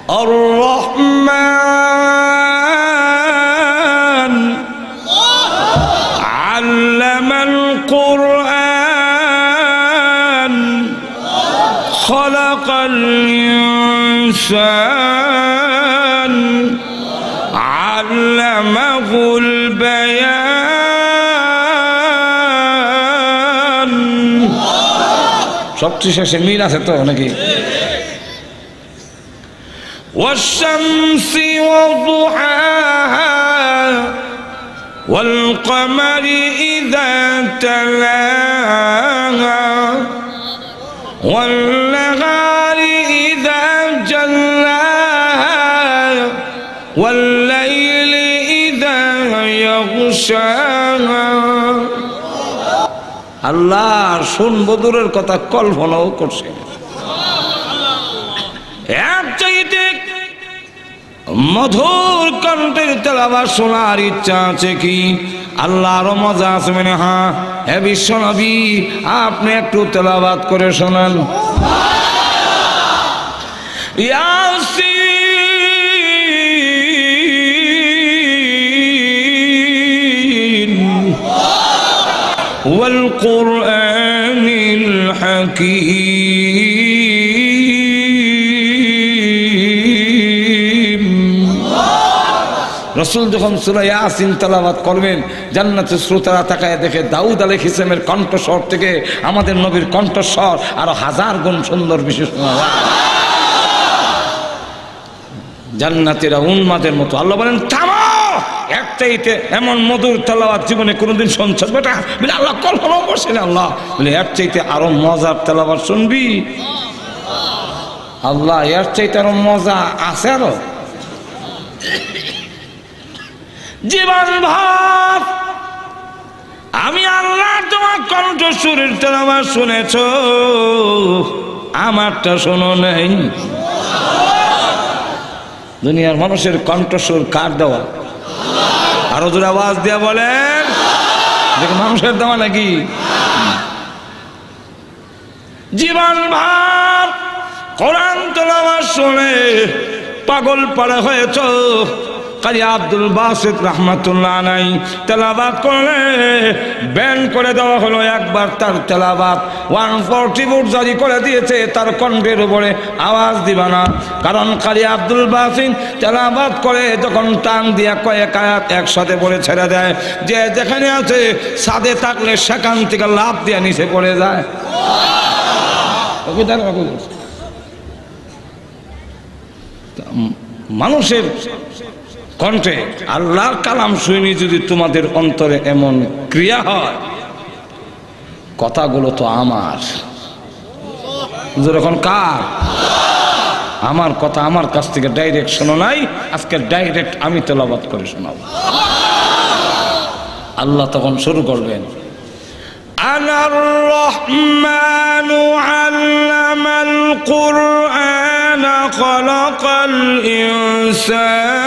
الرحمن علم القرآن خلق الإنسان علمه البيان সবচেয়ে শেষে মিল আছে তো নাকি والشمس وضحاها والقمر إذا تلاها والنهار إذا جلاها والليل إذا يغشاها আল্লাহ শুনবো দূরের কথা কল্পনাও করছে এক চাইতে মধুর কণ্ঠের তেলাওয়াত শোনার ইচ্ছা আছে কি আল্লাহর মজা আছে মানে হ্যাঁ হে বিশ্বনবী আপনি একটু তেলাওয়াত করে শোনান ইয়াসিন ওয়াল কুরআনিল হাকীম রাসূল যখন সূরা ইয়াসিন তেলাওয়াত করবেন জান্নাতের শ্রোতারা তাকায় দেখে দাউদ আলাইহিস সালামের কণ্ঠস্বর থেকে আমাদের নবীর কণ্ঠস্বর আরো হাজার গুণ সুন্দর বিশেষ শোনা যায় জান্নাতীরা উন্মাদের মতো আল্লাহ বলেন থামো একটাইতে এমন মধুর তেলাওয়াত জীবনে কোনোদিন শুনছ বেটা বলে আল্লাহ কল্পনাও করছে না আল্লাহ বলে এর চাইতে আরো মজার তেলাওয়াত শুনবি আল্লাহ এর চাইতে আরো মজা আছে আরো জীবন ভর আমি আল্লাহ তোমার কণ্ঠস্বরের তেলাওয়াত শুনেছ আমারটা শোনো নাই দুনিয়ার মানুষের কণ্ঠস্বর কার দেওয়া আরো জোরে আওয়াজ দিয়া বলেন দেখো মানুষের দেওয়া নাকি জীবন ভর কোরআন তেলাওয়াত শুনে পাগল পাড়া হয়েছ কাজী আব্দুল বাসিত রাহমাতুল্লাহ আলাইহি তেলাওয়াত করলে ব্যান করে দেওয়া হলো একবার তার তেলাওয়াত 140 ভোট জারি করে দিয়েছে তার কণ্ঠের উপরে আওয়াজ দিবা না কারণ কাজী আব্দুল বাসিত তেলাওয়াত করে যখন টান দিয়া কয়েক আয়াত একসাথে পড়ে ছেড়ে দেয় যে যেখানে আছে সাদে থাকলে সেখান থেকে লাফ দিয়ে নিচে পড়ে যায় মানুষের কণ্ঠে আল্লাহর কালাম শুনি যদি তোমাদের অন্তরে এমন ক্রিয়া হয় কথাগুলো তো আমার যখন কার আমার কথা আমার কাছ থেকে ডাইরেক্ট শোনো নাই আজকে ডাইরেক্ট আমি তেলাওয়াত করে শোনাবো আল্লাহ তখন শুরু করবেন আনার রহমানু আল্লামাল কুরআন খালাকাল ইনসান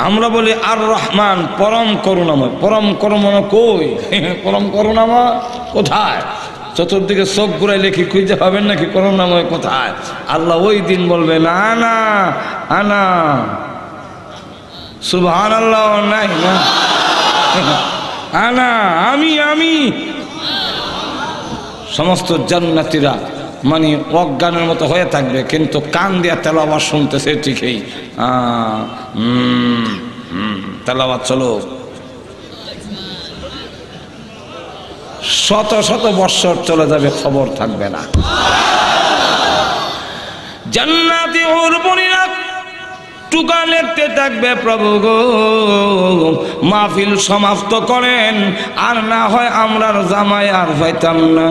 আমরা বলি আর রহমান পরম করুণাময় পরম করুণা কই পরম করুণাময় কোথায় চতুর্দিকে চোখ ঘুরাইলে কি খুঁজে পাবেন নাকি করুণাময় কোথায় আল্লাহ ওই দিন বলবে না আনা আনা সুবহানাল্লাহ নাই না আনা আমি সমস্ত জান্নাতীরা মানে অজ্ঞানের মতো হয়ে থাকবে কিন্তু কান দিয়া তেলাওয়াত শুনতেছে ঠিকই তেলাওয়াত চলো শত শত বৎসর চলে যাবে খবর থাকবে না জান্নাতি হুরবুনিরা টুকা লিখতে থাকবে প্রভু গো মাহফিল সমাপ্ত করেন আর না হয় আমরার জামাই আর পাইতাম না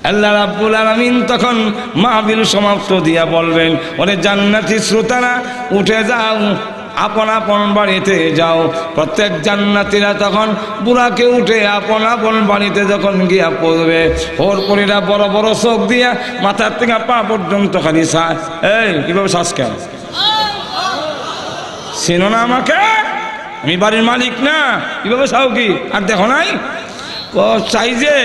আল্লাহ রাব্বুল আলামিন তখন মাহফিল সমাপ্ত দিয়া বলবেন ওরে জান্নাতি শ্রোতারা উঠে যাও আপন আপন বাড়িতে যাও প্রত্যেক জান্নাতীরা তখন বুড়াকে উঠে আপন আপন বাড়িতে যখন গিয়া পড়বে ওর পরিরা বড় বড় চোখ দিয়া মাথার থেকে পা পর্যন্ত খালি চায় এই কিভাবে শ্বাস কেন চেনো না আমাকে আমি বাড়ির মালিক না কিভাবে চাও কি আর দেখো নাই চাই যে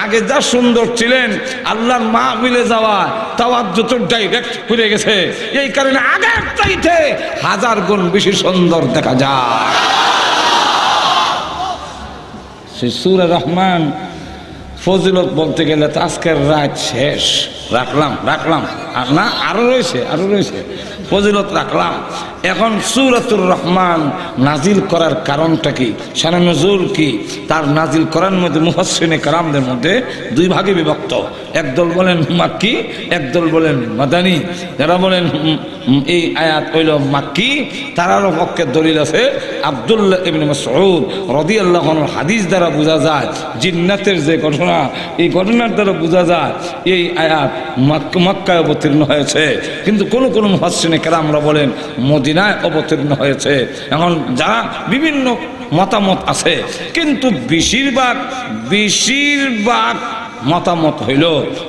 আগে যা সুন্দর ছিলেন আল্লাহর মা মিলে যাওয়া তাওয়াজ্জুহ ডাইরেক্ট ঘুরে গেছে, এই কারণে আগের চাইতে 1000 গুণ বেশি সুন্দর দেখা যায়। সূরা রহমান ফজিলত বলতে গেলে তো আজকের রাত শেষ, রাখলাম আর না, আরো রয়েছে ফজিলত রাখলাম। এখন সূরাতুর রহমান নাজিল করার কারণটা কি, শানে নুজুল কি, তার নাজিল করার মধ্যে মুফাসসিরিনে কেরামদের মধ্যে 2 ভাগে বিভক্ত। একদল বলেন মাক্কি, একদল বলেন মাদানী। যারা বলেন এই আয়াত হইল মাক্কি, তারারও পক্ষে দলিল আছে আব্দুল্লাহ ইবনে মাসউদ রাদিয়াল্লাহু আনহু হাদিস দ্বারা বোঝা যায়, জিন্নাতের যে ঘটনা, এই ঘটনার দ্বারা বোঝা যায় এই আয়াত মক্কায় অবতীর্ণ হয়েছে, কিন্তু কোন কোন মুফাসসিরিনে কেরামরা বলেন মদিনায় অবতীর্ণ হয়েছে। এখন যারা বিভিন্ন মতামত আছে, কিন্তু বেশিরভাগ মতামত হইল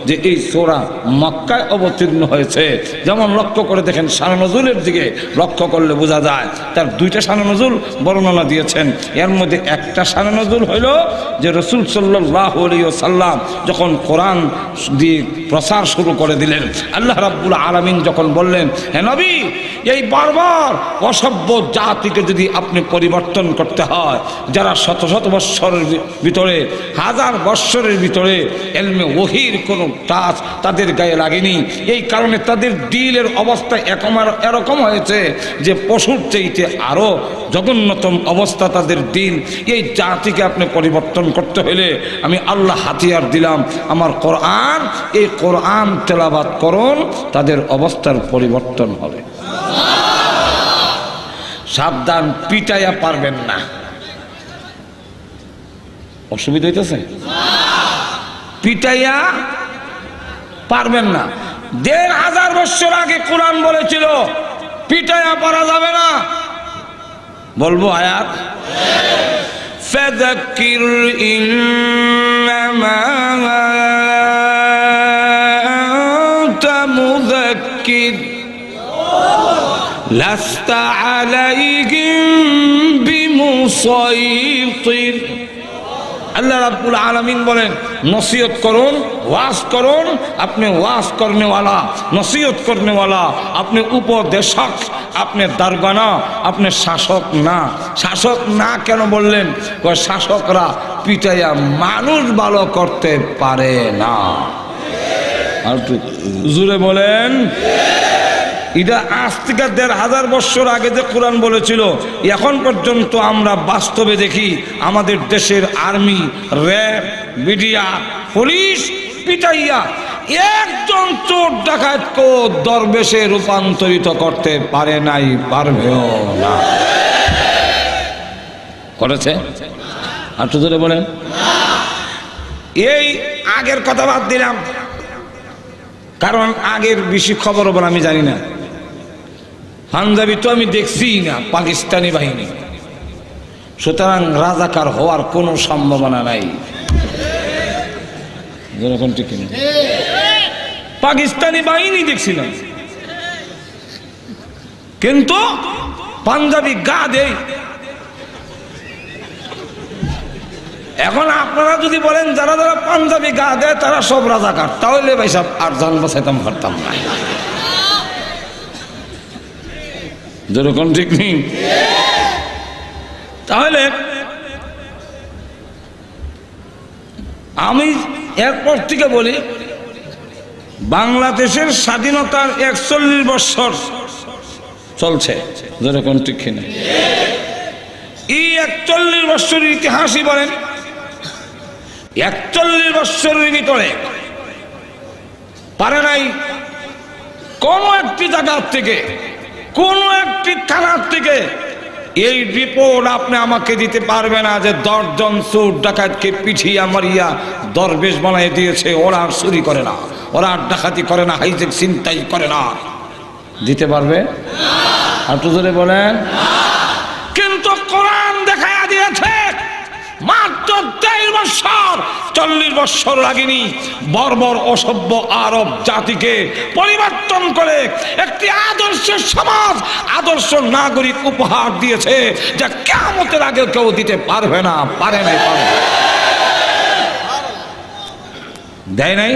যে এই সূরা মক্কায় অবতীর্ণ হয়েছে। যেমন লক্ষ্য করে দেখেন শানে নুজুলের দিকে লক্ষ্য করলে বোঝা যায় তার 2টা শানে নুজুল বর্ণনা দিয়েছেন। এর মধ্যে একটা শানে নুজুল হইল যে রাসূল সাল্লাল্লাহু আলাইহি ওয়াসাল্লাম যখন কোরআন দিয়ে প্রচার শুরু করে দিলেন, আল্লাহ রাব্বুল আলামিন যখন বললেন, হে নবী, এই বারবার অসভ্য জাতিকে যদি আপনি পরিবর্তন করতে হয়, যারা শত শত বৎসরের ভিতরে, 1000 বৎসরের ভিতরে ইলমে ওহীর কোনো টাচ তাদের গায়ে লাগেনি, এই কারণে তাদের দিলের অবস্থা এরকম হয়েছে যে পশুর চাইতে আরো জঘন্যতম অবস্থা তাদের দিল। এই জাতিকে আপনি পরিবর্তন করতে হলে আমি আল্লাহ হাতিয়ার দিলাম আমার কোরআন, এই কোরআন তেলাওয়াত করুন, তাদের অবস্থার পরিবর্তন হবে। সাবধান, পিটাইয়া পারবেন না। অসুবিধা হইতেছে? পিটাইয়া পারবেন না। 1500 বছর আগে কোরআন বলেছিল পিটাইয়া পারা যাবে না। বলবো আয়াত, ফাযাক্কির ইন্নামা আনতা মুযাক্কির লাস্তা আলাইহিম বিমুসাইতির। আল্লাহ রাব্বুল আলামিন বলেন, নসিহত করুন, ওয়াজ করুন, আপনি ওয়াজ করনেওয়ালা, নসিহত করনেওয়ালা, আপনি উপদেশক, আপনি দারগানা, আপনি শাসক না। শাসক না কেন বললেন? শাসকরা পিটাইয়া মানুষ ভালো করতে পারে না। আর জুড়ে বলেন, এটা আজ থেকে 1500 বছর আগে যে কোরআন বলেছিল, এখন পর্যন্ত আমরা বাস্তবে দেখি আমাদের দেশের আর্মি, র্যাব, মিডিয়া, পুলিশ পিটাইয়া একজন চোর ডাকাতকে দরবেশে রূপান্তরিত করতে পারে নাই, পারবেও না। করেছে? আর তো জোরে বলেন। এই আগের কথা বাদ দিলাম, কারণ আগের বেশি খবর বলে আমি জানি না। পাঞ্জাবি তো আমি দেখছি না, পাকিস্তানি বাহিনী, সুতরাং রাজাকার হওয়ার কোনো সম্ভাবনা নাই। পাকিস্তানি বাহিনী দেখছিলাম, কিন্তু পাঞ্জাবি গা দেই। এখন আপনারা যদি বলেন যারা যারা পাঞ্জাবি গা দেয় তারা সব রাজাকার, তাহলে ভাই সব আর জান বাঁচাইতাম পারতাম না। যেরকম ঠিক নেই। তাহলে আমি এরপর থেকে বলি, বাংলাদেশের স্বাধীনতার 41 বছর চলছে, যেরকম ঠিক নেই। এই 41 বছরের ইতিহাসই বলেন, 41 বছরের ভিতরে পারে নাই কোন একটি জায়গার থেকে, কোন একটি থানার থেকে এই রিপোর্ট আপনি আমাকে দিতে পারবে না যে 10 জন চোর ডাকাতকে পিঠিয়া মারিয়া দরবেশ বানাই দিয়েছে। ওরা আর চুরি করে না, ওরা আর ডাকাতি করে না, হাইজেক ছিনতাই করে না। দিতে পারবে? আর তো জোরে বলেন। কিন্তু কোরআন দেখায়া দিয়েছে মাত্র 23 বছর, 40 বছর লাগেনি, বর্বর অসভ্য আরব জাতিকে পরিবর্তন করে একটি আদর্শ সমাজ, আদর্শ নাগরিক উপহার দিয়েছে, যা কিয়ামতের আগে কেউ দিতে পারবে না, পারে নাই, পারবে। দেয় নাই?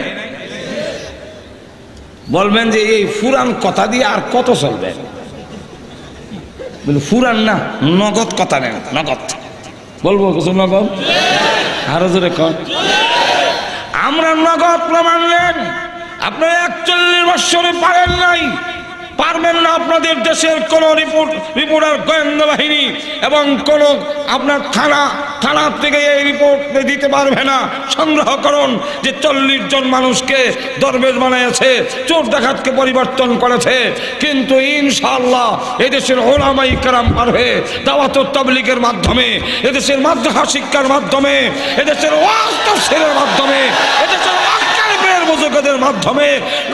বলবেন যে এই ফুরান কথা দিয়ে আর কত চলবে? বলে ফুরান না, নগদ কথা নেন, নগদ বলবো কিছু নগদ। আরো জোরে কর। আমরা নগদ প্রমাণ নেন। আপনারা 41 বছরে পারেন নাই, পারবেন না। আপনাদের দেশের কোন রিপোর্টার, গোয়েন্দা বাহিনী এবং কোন আপনার থানা থেকে এই রিপোর্ট দিতে পারবে না। সংগ্রহ করুন যে 40 জন মানুষকে দরবেশ বানিয়েছে, চোর ডাকাতকে পরিবর্তন করেছে। কিন্তু ইনশাআল্লাহ এদেশের ওলামাই কেরাম পারবে দাওয়াত ও তাবলীগের মাধ্যমে, এদেশের মাদ্রাসা শিক্ষার মাধ্যমে, এদেশের ওয়াজ তাফসীরের মাধ্যমে, এদেশের বুজুর্গদের মাধ্যমে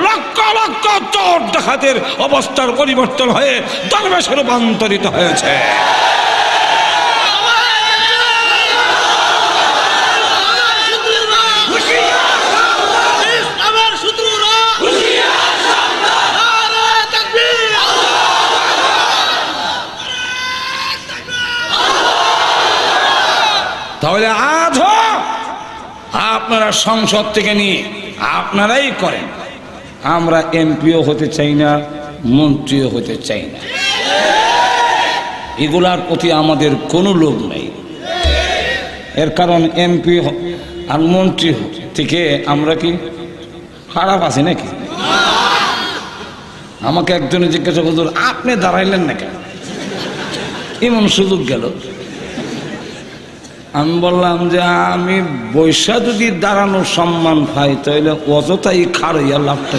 লক্ষ লক্ষ চোর ডাকাতের অবস্থার পরিবর্তন হয়ে দরবেশে রূপান্তরিত হয়েছে। তাহলে আজও আপনারা সংসদ থেকে নিয়ে আপনারাই করেন। আমরা এমপিও হতে চাই না, মন্ত্রীও হতে চাই না। এগুলার প্রতি আমাদের কোনো লোভ নেই। এর কারণ এমপি আর মন্ত্রী থেকে আমরা কি খারাপ আছি নাকি? আমাকে একজনে জিজ্ঞাসা করল, আপনি দাঁড়াইলেন না কেন? এমন সুযোগ গেল। আমি বললাম যে আমি বৈশা যদি দাঁড়ানোর সম্মান পাই তাহলে অযথাই খাড়াইয়া লাভটা।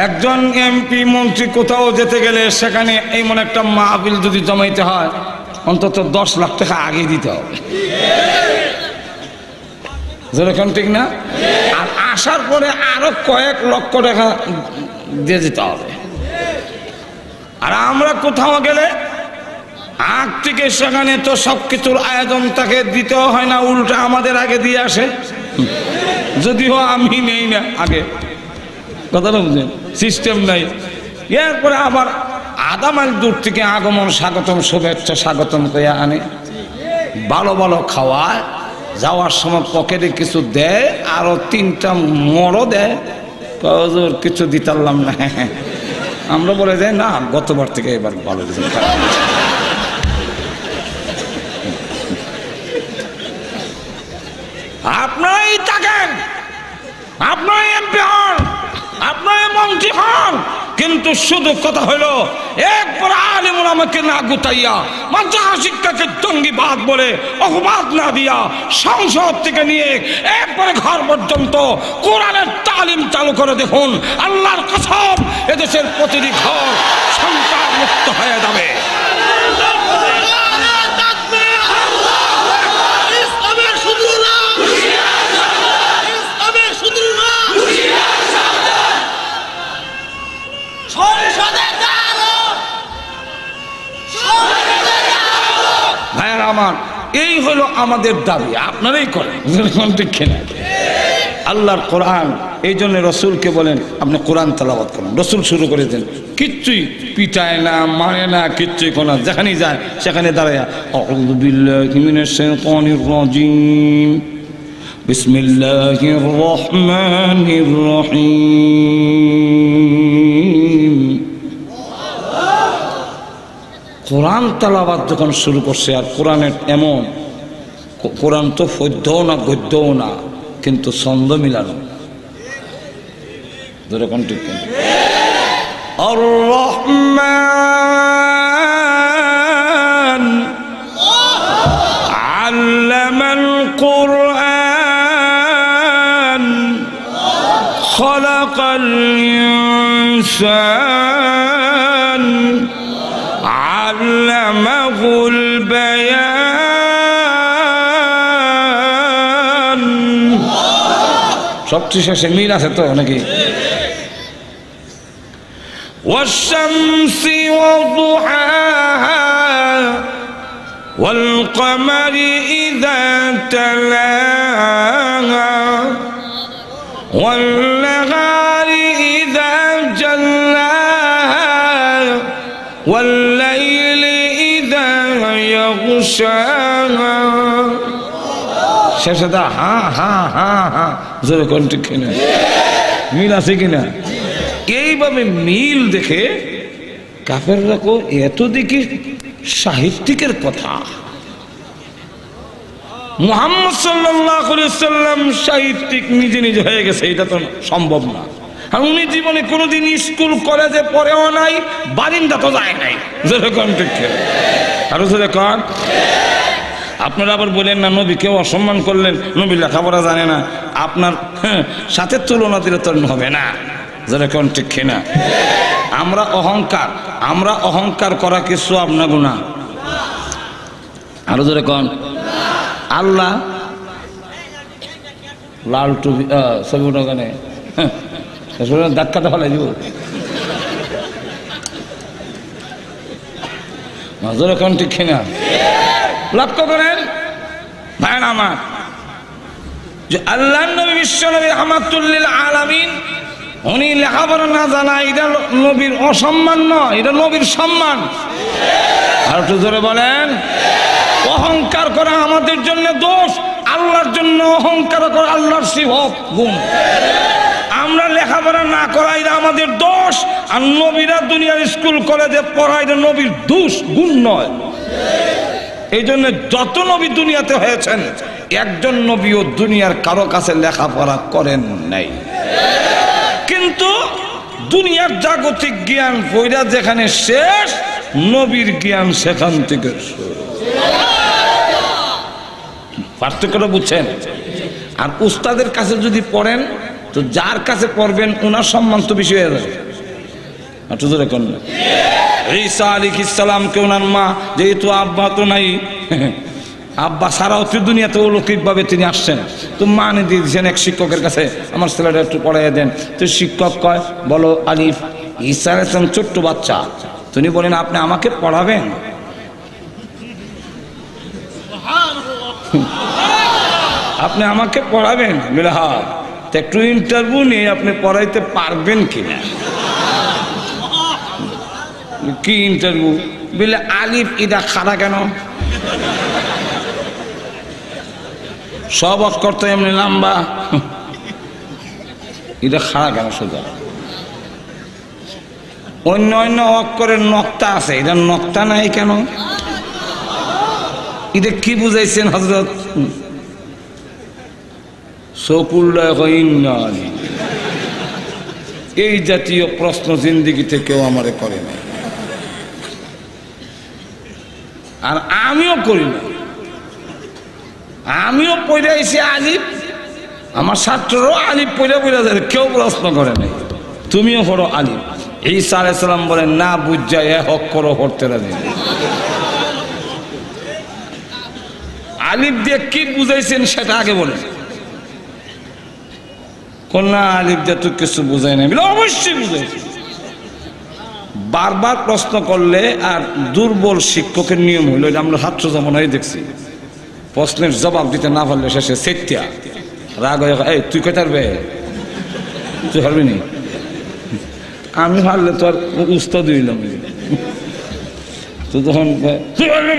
একজন এমপি মন্ত্রী কোথাও যেতে গেলে সেখানে এমন একটা মাহফিল যদি জমাইতে হয় অন্তত 10 লাখ টাকা আগে দিতে হবে, যেরকম ঠিক না? আর আসার পরে আরো কয়েক লক্ষ টাকা দিয়ে দিতে হবে। আর আমরা কোথাও গেলে আগ থেকে সেখানে তো সবকিছুর আয়োজন তাকে দিতেও হয় না, উল্টা আমাদের আগে দিয়ে আসে। যদিও আমি নেই না আগে, কথাটা বুঝলেন? সিস্টেম নাই। এরপরে আবার আধা মাইল দূর থেকে আগমন স্বাগতম শুভেচ্ছা স্বাগতম করে আনে, ভালো ভালো খাওয়ায়, যাওয়ার সময় পকেটে কিছু দেয়, আরো 3টা মরও দেয়। কিছু দিতে পারলাম না। আমরা বলে যাই না, গতবার থেকে এবার ভালো কিছু। আপনারাই থাকেন, আপনারাই এমপি হন, আপনারাই মন্ত্রী হন, কিন্তু শুধু কথা হলো একবার আলেম ওলামাকে না গুতাইয়া, মাদ্রাসা শিক্ষাকে জঙ্গিবাদ বলে অপবাদ না দিয়া, সংসদ থেকে নিয়ে একবারে ঘর পর্যন্ত কোরআনের তালিম চালু করে দেখুন, আল্লাহর কসম এদেশের প্রতিটি ঘর সন্তান মুক্ত হয়ে যাবে। ভাইয়ার আমার, এই হলো আমাদের দাবি, আপনারাই করেন। আল্লাহর কোরআন, এই জন্য রসুলকে বলেন আপনি কোরআন তেলাওয়াত করেন। রসুল শুরু করে দেন, কিচ্ছুই পিটায় না, মানে না, কিচ্ছুই কোনো, যেখানেই যায় সেখানে দাঁড়ায় আউযু বিল্লাহি মিনাশ শাইতানির রাজিম, বিসমিল্লাহির রহমানির রহিম। কোরআন তেলাওয়াত যখন শুরু করছে, আর কোরআনের এমন, কোরআন তো পদ্যও না গদ্যও না, কিন্তু ছন্দ মিলানো, যেরকম ঠিক আর রহমান আল্লামাল কুরআন খালাকাল ইনসান আল্লামাহুল বায়ান। সবচেয়ে শেষে মিল আছে তো নাকি? والشمس وضحاها والقمر إذا تلاها والنهار إذا جلاها والليل إذا يغشاها শেষে দা হা হা হা হা জোরে কোন ঠিক কিনা মিল আছে কিনা এইভাবে মিল দেখে কাফেররা কো এত দেখি সাহিত্যিকের কথা মুহাম্মদ সাল্লাল্লাহু আলাইহি সাল্লাম সাহিত্যিক নিজে নিজে হয়ে গেছে এটা তো সম্ভব না আর উনি জীবনে কোনোদিন স্কুল কলেজে পড়েও নাই বারিন্দা তো যায় নাই যেরকম ঠিক আরো যেরকম আপনারা আবার বলেন না নবী কেউ অসম্মান করলেন নবী লেখাপড়া জানে না আপনার সাথে তুলনা দিলে তো হবে না যেরকম ঠিক কিনা আমরা অহংকার করা কিছু আপনার গুনাহ আরো যেরকম আল্লাহ লাল টুপি ছবি ওখানে ধাক্কাতে ফেলাই দিব যেরকম ঠিক কিনা লক্ষ্য করেন ভাই আমার যে আল্লাহ নবী বিশ্ব নবী রাহমাতুল লিল আলামিন উনি লেখাপড়া না জানা এটা নবীর অসম্মান নয় এটা নবীর সম্মান আর একটু জোরে বলেন অহংকার করা আমাদের জন্য দোষ আল্লাহর জন্য অহংকার করা আল্লাহর সিফত গুণ আমরা লেখাপড়া না করা এটা আমাদের দোষ আর নবীরা দুনিয়ার স্কুল কলেজে পড়া এটা নবীর দোষ গুণ নয় এই জন্য যত নবী দুনিয়াতে হয়েছেন একজন নবীও দুনিয়ার কারো কাছে লেখাপড়া করেন নাই কিন্তু দুনিয়ার জাগতিক জ্ঞান পয়রা যেখানে শেষ নবীর জ্ঞান সেখান থেকে শুরু পার্থক্যটা বুঝছেন আর উস্তাদের কাছে যদি পড়েন তো যার কাছে পড়বেন ওনার সম্মান তো বেশি হয়ে যাবে একটু জোরে কোন ঈসা আলাইহিস সালামকে ওনার মা যেহেতু আব্বা তো নাই আব্বা সারাও দুনিয়াতে অলৌকিকভাবে তিনি আসছেন তো মানে দিয়ে দিয়েছেন এক শিক্ষকের কাছে আমার ছেলেটা একটু পড়াইয়া দেন তো শিক্ষক কয় বলো আলিফ ঈসা আলাইহিস সালাম ছোট্ট বাচ্চা তিনি বলেন আপনি আমাকে পড়াবেন আপনি আমাকে পড়াবেন বলে হ্যাঁ একটু ইন্টারভিউ নিয়ে আপনি পড়াইতে পারবেন কিনা কি ইন্টারভিউ বলে আলিফ ইদা খাড়া কেন সব অক্ষর তো এমনি লম্বা এটা খাড়া কেন সোজা অন্য অন্য অক্ষরের নক্তা আছে এটা নক্তা নাই কেন এটা কি বুঝাইছেন হযরত এই জাতীয় প্রশ্ন জিন্দেগিতে কেউ আমারে করে না আর আমিও করি না আমিও পড়ে আইছি আলিফ আমার ছাত্ররাও আলিফ পড়ে যায় কেউ প্রশ্ন করে নাই তুমিও পড়ো আলিফ ঈসা আলাইহিস সালাম বলেন না বুঝা এক অক্ষরও পড়তে রাজি আলিফ দিয়ে কি বুঝাইছেন সেটা আগে বলেন কন্যা আলিফ দিয়ে তো কিছু বুঝাই নাই বলে অবশ্যই বুঝাইছে বারবার প্রশ্ন করলে আর দুর্বল শিক্ষকের নিয়ম হইল আমরা ছাত্র জমানায় দেখছি প্রশ্নের জবাব দিতে না পারলে শেষে সেটিয়া রাগ হয়ে এই তুই কোথার বে তুই পারবি নি আমি পারলে তো আর উস্তাদ হইলাম তো তখন তুই পারবি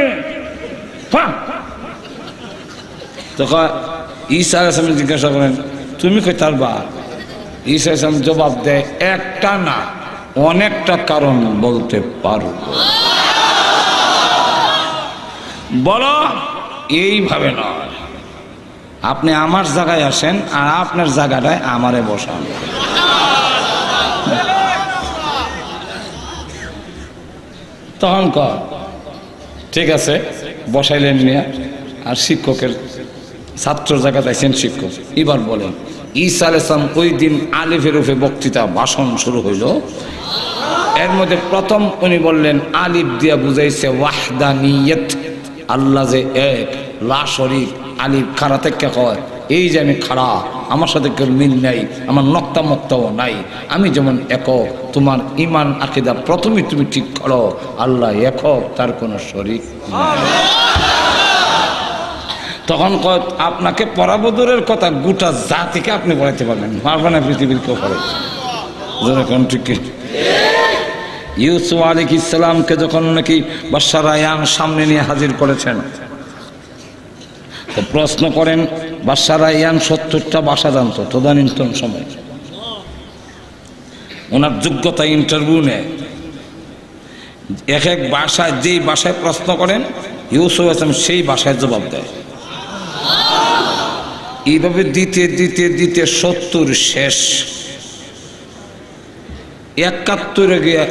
তখন ঈসা আলাইহিস সালাম জিজ্ঞাসা করেন তুমি কোথার বা ঈসা আলাইহিস সালাম জবাব দেয় একটা না অনেকটা কারণ বলতে পারো বলো এইভাবে নয় আপনি আমার জায়গায় আসেন আর আপনার জায়গাটায় আমারে বসান তখন কর ঠিক আছে বসাইলেন নিয়ে আর শিক্ষকের ছাত্র জায়গাতে আছেন শিক্ষক এবার বলেন ঈসা আলাইহিস সালাম ওই দিন আলিফের উপরে বক্তৃতা ভাষণ শুরু হইল এর মধ্যে প্রথম উনি বললেন আলিফ দিয়া বুঝাইছে ওয়াহদানিয়ত আল্লাহ যে এক লা শরীক আলিফ খাড়া থেকে কয় এই যে আমি খাড়া আমার সাথে কেউ মিল নাই আমার নক্তা মক্তাও নাই আমি যেমন একক তোমার ইমান আকীদা প্রথমেই তুমি ঠিক করো আল্লাহ একক তার কোনো শরীক নাই তখন আপনাকে পরাবদরের কথা গোটা জাতিকে আপনি পড়াইতে পারবেন পারবেন না পৃথিবীর কেউ পড়ে ঠিক ইউসুফ আলাইহিস সালামকে যখন নাকি বাদশাহ রায়্যান সামনে নিয়ে হাজির করেছেন, তো প্রশ্ন করেন বাদশাহ রায়্যান 70টা ভাষা জানতো তদানীন্তন সময়। ওনার যোগ্যতা ইন্টারভিউ নেয়, এক এক ভাষায় যেই ভাষায় প্রশ্ন করেন ইউসুফ আসলাম সেই ভাষায় জবাব দেয়। এইভাবে দিতে দিতে দিতে 70 শেষ। 71 গিয়ে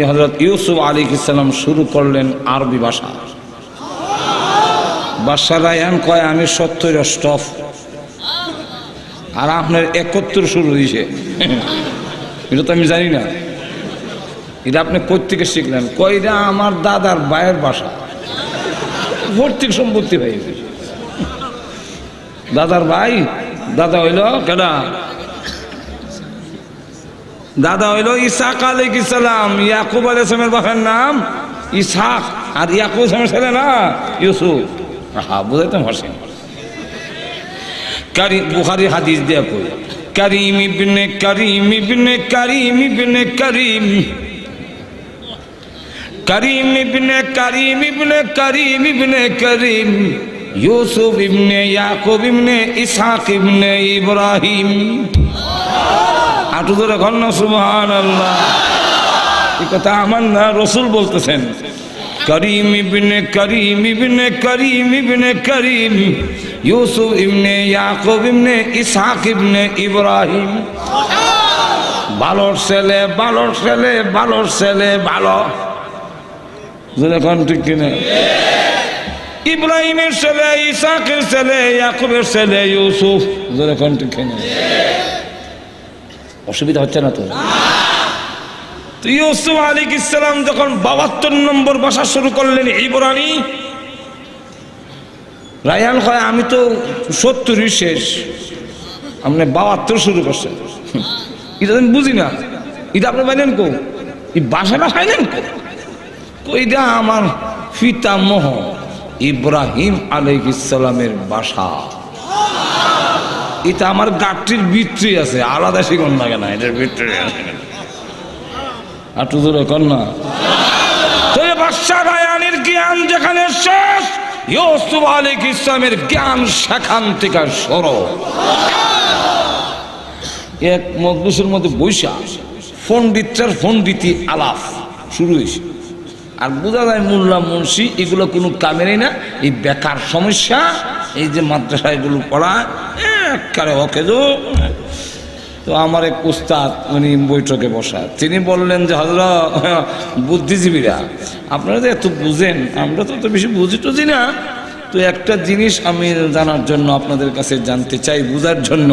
হযরত ইউসুফ আলাইহিস সালাম শুরু করলেন আরবি ভাষা। বাদশাহ রায়্যান কয় আমি 70 স্টপ, আর আপনার 71 শুরু হয়েছে। এটা তো আমি জানি না, এটা আপনি কোত্থেকে শিখলেন? কয়টা আমার দাদার ভাইয়ের বাসা, ভর্তিক সম্পত্তি ভাই। দাদার ভাই, দাদা হইল কেডা? দাদা হইল ইসহাক আলাইহিস সালাম। ইয়াকুব আলাইহিস সালামের বাবার নাম ইসহাক, আর ইয়াকুব আলাইহিস ছেলে না ইউসুফ। হ্যাঁ, বুঝাইতাম হাসেন। বুখারী হাদিস দিয়া কই, করিম ইবনে করিম ইবনে করিম ইবনে করিম, করিম ইবনে করিম ইবনে করিম ইবনে করিম, ইউসুফ ইবনে ইয়াকুব ইবনে ইসহাক ইবনে ইব্রাহিম। আটু ধরে ঘন সুবহানাল্লাহ। এই কথা আমার না, রাসূল বলতেছেন। করিম ইবনে করিম ইবনে করিম ইবনে করিম, ইউসুফ ইবনে ইয়াকুব ইবনে ইসহাক ইবনে ইব্রাহিম। ভালোর ছেলে, ভালোর ছেলে, ভালোর ছেলে, ভালো। ঠিক কিনা? ইব্রাহিমের ছেলে, ইসহাকের ছেলে, ইয়াকুবের ছেলে ইউসুফ। ঠিক কিনা? অসুবিধা হচ্ছে না তো? ইউসুফ আলাইহিস সালাম যখন 72 নম্বর ভাষা শুরু করলেন ইব্রানি, রায়্যান কয় আমি তো 70 শেষ, আপনি 72 শুরু করছেন। এটা আমি বুঝি না, এটা আপনি পাইলেন কো? এই ভাষাটা পাইলেন কো? ওইটা আমার পিতামহ ইব্রাহিম আলাইহিস সালামের ভাষা। এটা আমার গাঠটির ভিতরে আছে, আলাদা শিখুন লাগে না, এটার ভিতরে আছে। আর তো ধরে কর না। তো বাদশাহ রায়্যানের জ্ঞান যেখানে শেষ, ইউসুফ আলাইহিস সালামের জ্ঞান সেখান থেকে শুরু। এক মজলিসের মধ্যে বৈশা পণ্ডিতটার পণ্ডিতি আলাপ শুরু হয়েছে। আর বোঝা যায় মোল্লা মুন্সি এগুলো কোনো কামেরই না। এই বেকার সমস্যা, এই যে মাদ্রাসা এগুলো পড়া একেবারে ওকে। তো আমার এক উস্তাদ উনি বৈঠকে বসা, তিনি বললেন যে হযরত বুদ্ধিজীবীরা আপনারা তো এত বুঝেন, আমরা তো অত বেশি বুঝি টুঝি না। তো একটা জিনিস আমি জানার জন্য আপনাদের কাছে জানতে চাই, বুঝার জন্য,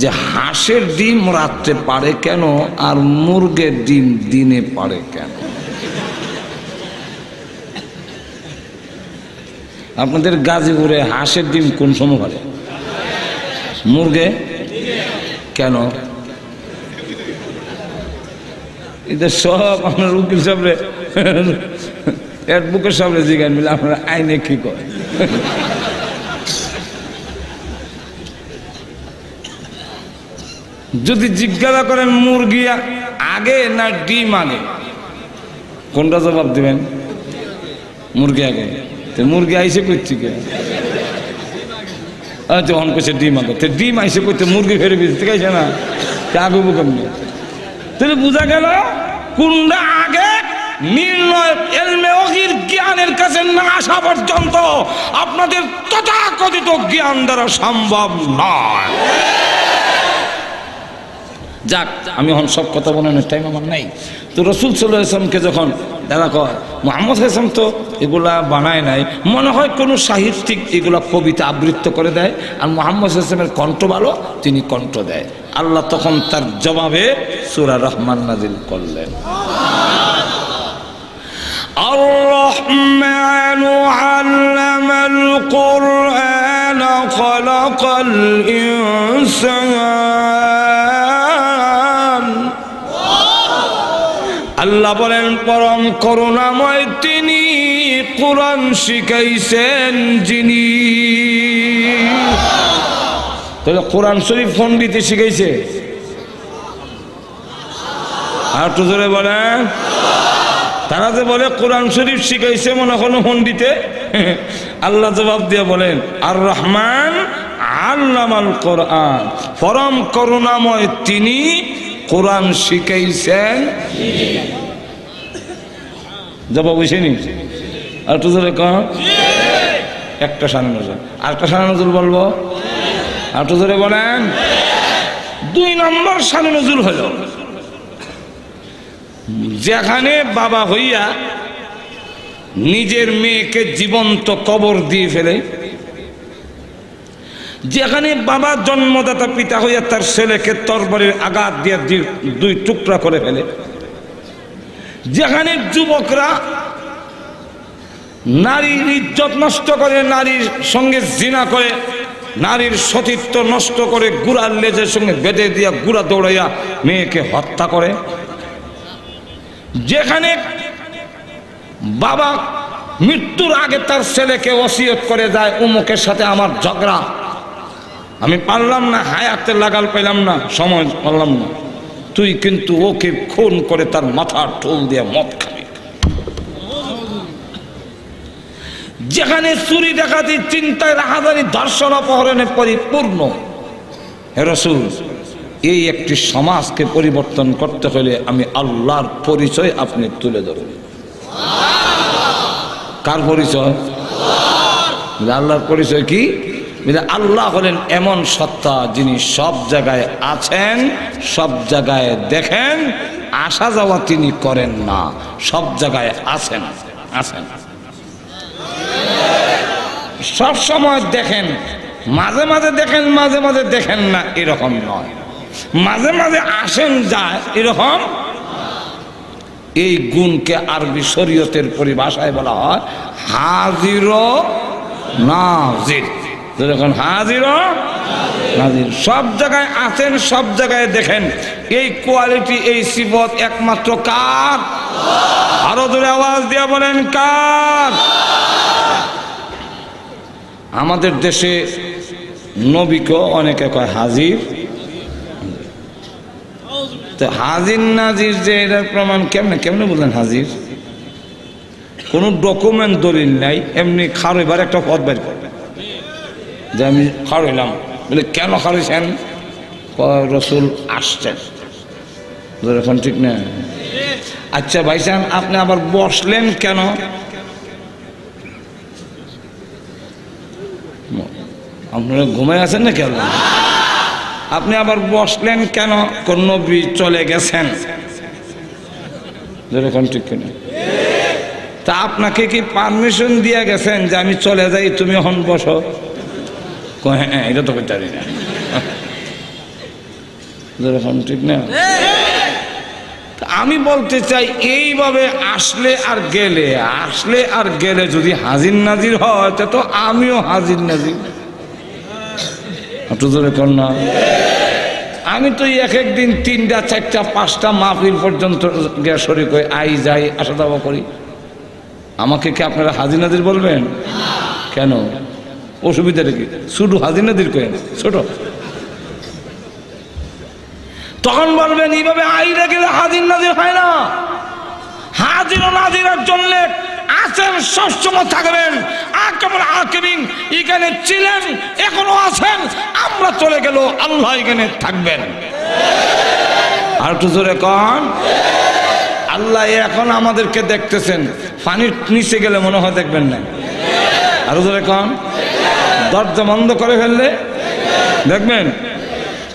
যে হাঁসের ডিম রাত্রে পারে কেন আর মুরগের ডিম দিনে পারে কেন? আপনাদের গাজীপুরে হাঁসের ডিম কোন সময় পারে, মুরগে কেন? এটা সব আপনার উকিল সাহেবরে, অ্যাডভোকেট সাহেবরে জিজ্ঞান মিলে আপনারা আইনে কি কয়। যদি জিজ্ঞাসা করেন মুরগি আগে না ডিম আগে, কোনটা জবাব দিবেন? মুরগি আগে। মুরগি আইসে করছি কে? আচ্ছা, অন করছে ডিম আগে। ডিম আইসে করতে মুরগি ফেরে বেঁচতে গাইছে না, আগে কেমনি? তাহলে বোঝা গেল কোনটা আগে নির্ণয় এলমে ওহির জ্ঞানের কাছে না আসা পর্যন্ত আপনাদের তথাকথিত জ্ঞান দ্বারা সম্ভব নয়। যাক, আমি এখন সব কথা বলানোর টাইম আমার নাই। তো রাসূল সাল্লাল্লাহু আলাইহি ওয়াসাল্লামকে যখন দেখা কয়, মুহাম্মদ সাল্লাল্লাহু আলাইহি ওয়াসাল্লাম তো এগুলা বানায় নাই, মনে হয় কোনো সাহিত্যিক এগুলা কবিতা আবৃত্ত করে দেয়, আর মুহাম্মদ সাল্লাল্লাহু আলাইহি ওয়াসাল্লামের কণ্ঠ ভালো, তিনি কণ্ঠ দেয়। আল্লাহ তখন তার জবাবে সূরা রহমান নাজিল করলেন। الرحمن علم القرآن خلق الإنسان। আল্লাহ বলেন পরম করুণাময় তিনি, কোরআন শিখাইছেন যিনি। তাহলে কোরআন শরীফ পণ্ডিতে শিখাইছে? আর একটু জোরে বলেন। তারা যে বলে কোরআন শরীফ শিখাইছে মনে হলো পণ্ডিতে, আল্লাহ জবাব দিয়ে বলেন আর রহমান আল্লামাল কোরআন, পরম করুণাময় তিনি কোরআন শিখাইছেন। জবাব বুঝেনি? আর একটু জোরে কম। একটা শানে নজরুল, আরেকটা শানে নজরুল বলবো, আর একটু জোরে বলেন। 2 নম্বর শানে নজরুল হলো যেখানে বাবা হইয়া নিজের মেয়েকে জীবন্ত কবর দিয়ে ফেলে, যেখানে বাবা জন্মদাতা পিতা হইয়া তার ছেলেকে তরবারির আঘাত দিয়ে 2 টুকরা করে ফেলে, যেখানে যুবকরা নারীর ইজ্জত নষ্ট করে, নারীর সঙ্গে জিনা করে, নারীর সতীত্ব নষ্ট করে, গুড়ার লেজের সঙ্গে বেঁধে দিয়া গুড়া দৌড়াইয়া মেয়েকে হত্যা করে, যেখানে বাবা মৃত্যুর আগে তার ছেলেকে ওসিয়ত করে যায় উমুকের সাথে আমার ঝগড়া, আমি পারলাম না, হায়াতে লাগাল পেলাম না, সময় পারলাম না, তুই কিন্তু ওকে খুন করে তার মাথার ঠোল দিয়ে মদ খাবি। যেখানে চুরি ডাকাতি চিন্তায় রাহাজানি ধর্ষণ অপহরণে পরিপূর্ণ, হে রাসূল এই একটি সমাজকে পরিবর্তন করতে হলে আমি আল্লাহর পরিচয় আপনি তুলে ধরবেন। কার পরিচয়? আল্লাহর পরিচয় কি? আল্লাহ হলেন এমন সত্তা যিনি সব জায়গায় আছেন, সব জায়গায় দেখেন, আসা যাওয়া তিনি করেন না, সব জায়গায় আছেন, আছেন সব সময় দেখেন, মাঝে মাঝে দেখেন, মাঝে মাঝে দেখেন না, এরকম নয়, মাঝে মাঝে আসেন যায় এরকম। এই গুণকে আরবি শরীয়তের পরিভাষায় বলা হয় হাজির ও নাজির। যখন হাজির ও নাজির, সব জায়গায় আছেন, সব জায়গায় দেখেন, এই কোয়ালিটি, এই সিফত একমাত্র কার? আরো জোরে আওয়াজ দিয়ে বলেন কার? আমাদের দেশে নবীকে অনেকে কয় হাজির, তো হাজির নাজির যে এটার প্রমাণ কেমনে কেমনে বললেন? হাজির কোনো ডকুমেন্ট দলিল নাই, এমনি খারইবার একটা পথ বের করবে যে আমি খারইলাম, বলে কেন খারইছেন? রাসূল আসছেন, এখন ঠিক না? আচ্ছা ভাইজান আপনি আবার বসলেন কেন? আপনারা ঘুমায় আছেন না কেন? আপনি আবার বসলেন কেন? কোন নবী চলে গেছেন, যেরকম ঠিক কিনা? তা আপনাকে কি পারমিশন দিয়ে গেছেন যে আমি চলে যাই, তুমি এখন বসো? হ্যাঁ, এটা তো জানি না, যেরকম ঠিক না? আমি বলতে চাই এইভাবে আসলে আর গেলে, আসলে আর গেলে যদি হাজির নাজির হয় তো আমিও হাজির নাজির। না, আমি তো এক দিন 3টা 4টা 5টা মাহফিল পর্যন্ত শরীক হয়ে আই যাই, আসা যাওয়া করি। আমাকে কি আপনারা হাজির নাজির বলবেন? কেন? অসুবিধাটা কি? শুধু হাজির নাজির করেন ছোট, তখন বলবেন এইভাবে আইরে গেলে হাজির নাজির হয় না। হাজির ও নাজিরের জন্য আছেন, সবসময় থাকবেন। আকাবুল আকিবিন এখানে ছিলেন, এখনো আছেন, আমরা চলে গেল আল্লাহ এখানে থাকবেন। আর একটু জোরে কন। আল্লাহ এখন আমাদেরকে দেখতেছেন, পানির নিচে গেলে মনে হয় দেখবেন না। আরো জোরে কন। দরজা বন্ধ করে ফেললে দেখবেন।